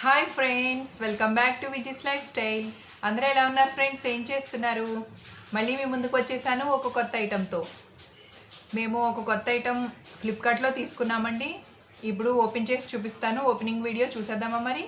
Hi friends, welcome back to Vijis life style. అందరూ ఎలా ఉన్నారు ఫ్రెండ్స్? ఏం చేస్తున్నారు? మళ్ళీ మీ ముందుకు వచ్చేసాను ఒక కొత్త ఐటెంతో. మేము ఒక కొత్త ఐటెం ఫ్లిప్కార్ట్లో తీసుకున్నామండి. ఇప్పుడు ఓపెన్ చేసి చూపిస్తాను. ఓపెనింగ్ వీడియో చూసేద్దామా మరి?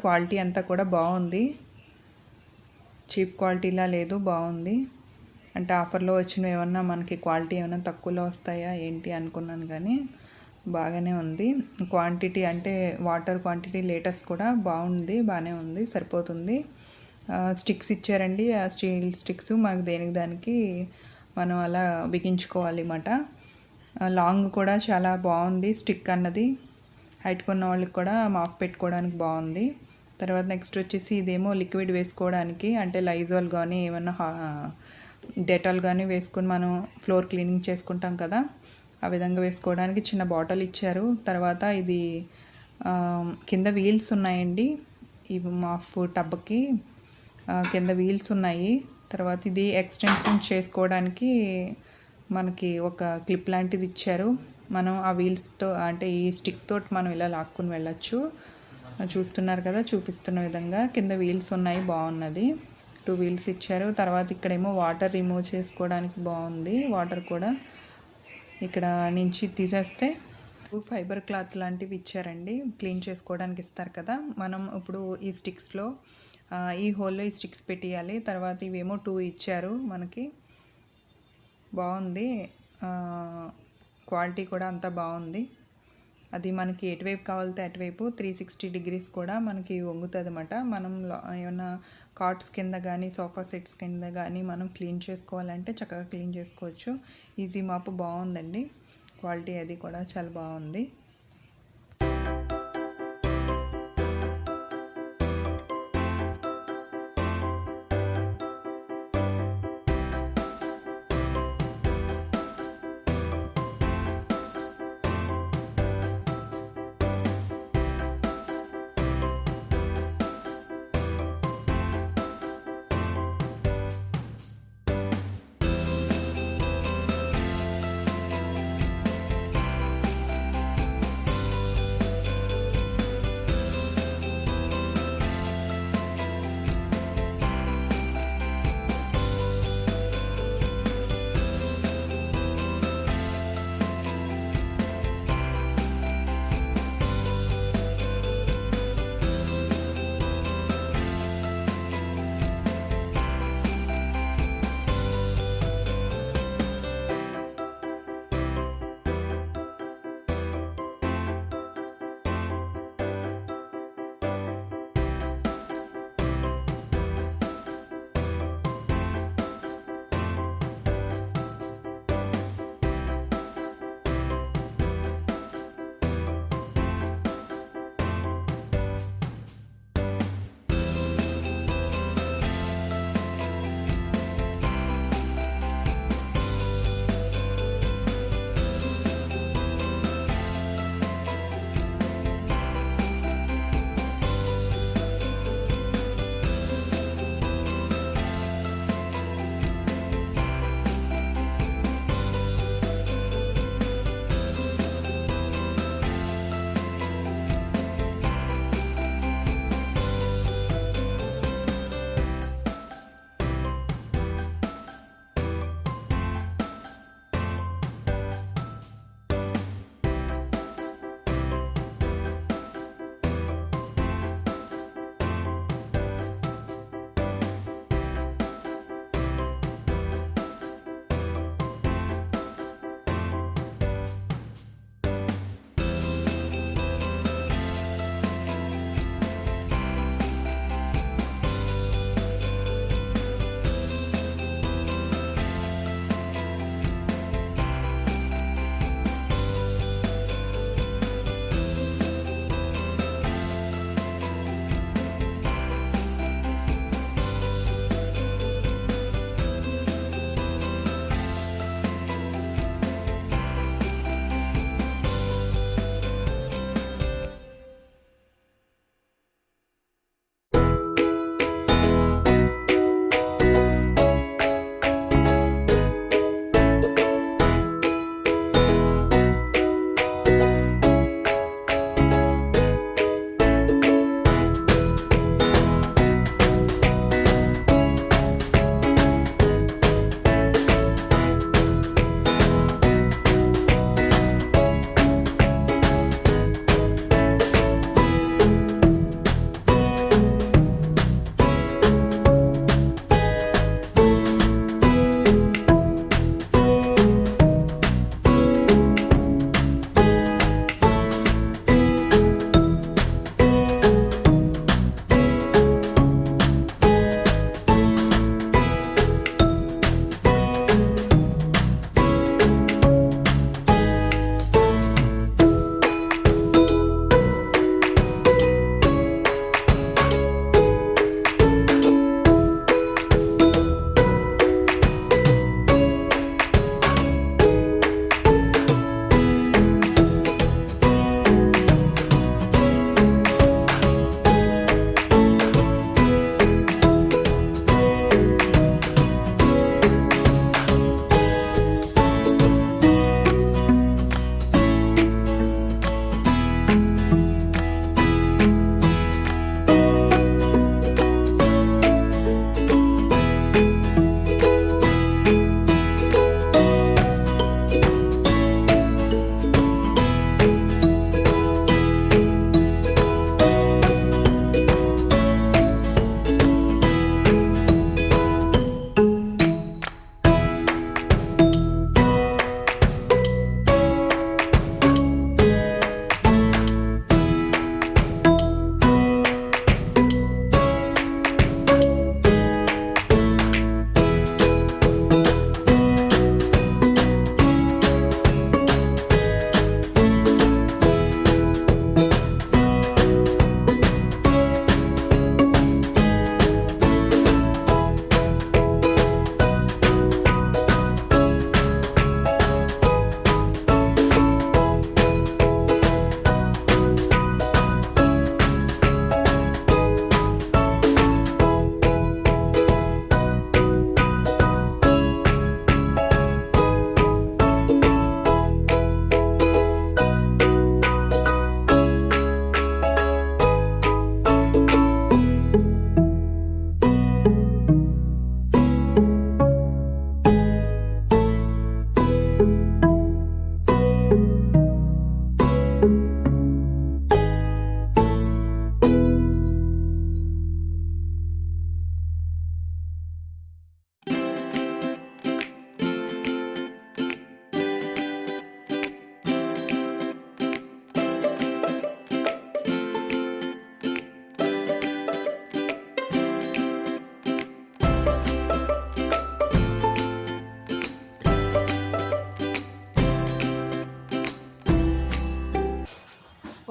క్వాలిటీ అంతా కూడా బాగుంది. చీప్ క్వాలిటీలా లేదు, బాగుంది. అంటే ఆఫర్లో వచ్చినవి ఏమన్నా మనకి క్వాలిటీ ఏమైనా తక్కువలో వస్తాయా ఏంటి అనుకున్నాను, కానీ బాగానే ఉంది. క్వాంటిటీ అంటే వాటర్ క్వాంటిటీ లీటర్స్ కూడా బాగుంది, బాగానే ఉంది, సరిపోతుంది. స్టిక్స్ ఇచ్చారండి. ఆ స్టీల్ స్టిక్స్ మనకు దేనికి దానికి మనం అలా బిగించుకోవాలి అన్నమాట. లాంగ్ కూడా చాలా బాగుంది స్టిక్ అన్నది. హైట్ కొన్న వాళ్ళకి కూడా మాప్ పెట్టుకోవడానికి బాగుంది. తర్వాత నెక్స్ట్ వచ్చేసి ఇదేమో లిక్విడ్ వేసుకోవడానికి, అంటే లైజాల్ కానీ ఏమన్నా డెటాల్ కానీ వేసుకొని మనం ఫ్లోర్ క్లీనింగ్ చేసుకుంటాం కదా, ఆ విధంగా వేసుకోవడానికి చిన్న బాటిల్ ఇచ్చారు. తర్వాత ఇది కింద వీల్స్ ఉన్నాయండి. ఇవి మాఫ్ టబ్కి కింద వీల్స్ ఉన్నాయి. తర్వాత ఇది ఎక్స్టెన్షన్ చేసుకోవడానికి మనకి ఒక క్లిప్ లాంటిది ఇచ్చారు. మనం ఆ వీల్స్తో అంటే ఈ స్టిక్ తోటి మనం ఇలా లాక్కుని వెళ్ళచ్చు. చూస్తున్నారు కదా, చూపిస్తున్న విధంగా కింద వీల్స్ ఉన్నాయి, బాగున్నది. 2 వీల్స్ ఇచ్చారు. తర్వాత ఇక్కడేమో వాటర్ రిమూవ్ చేసుకోవడానికి బాగుంది. వాటర్ కూడా ఇక్కడ నుంచి తీసేస్తే ఫైబర్ క్లాత్ లాంటివి ఇచ్చారండి, క్లీన్ చేసుకోవడానికి ఇస్తారు కదా. మనం ఇప్పుడు ఈ స్టిక్స్లో ఈ హోల్లో ఈ స్టిక్స్ పెట్టేయాలి. తర్వాత ఇవేమో 2 ఇచ్చారు మనకి, బాగుంది. క్వాలిటీ కూడా అంతా బాగుంది. అది మనకి ఎటువైపు కావాలితే అటువైపు 360 డిగ్రీస్ కూడా మనకి వంగుతుంది అన్నమాట. మనం ఏమైనా కాట్స్ కింద కానీ సోఫా సెట్స్ కింద కానీ మనం క్లీన్ చేసుకోవాలంటే చక్కగా క్లీన్ చేసుకోవచ్చు. ఈజీ మాప్ బాగుందండి. క్వాలిటీ అది కూడా చాలా బాగుంది.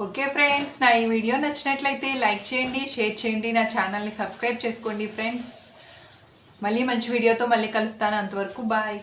ఓకే ఫ్రెండ్స్, నా ఈ వీడియో నచ్చినట్లయితే లైక్ చేయండి, షేర్ చేయండి, నా ఛానల్ని సబ్స్క్రైబ్ చేసుకోండి ఫ్రెండ్స్. మళ్ళీ మంచి వీడియోతో మళ్ళీ కలుస్తాను. అంతవరకు బాయ్.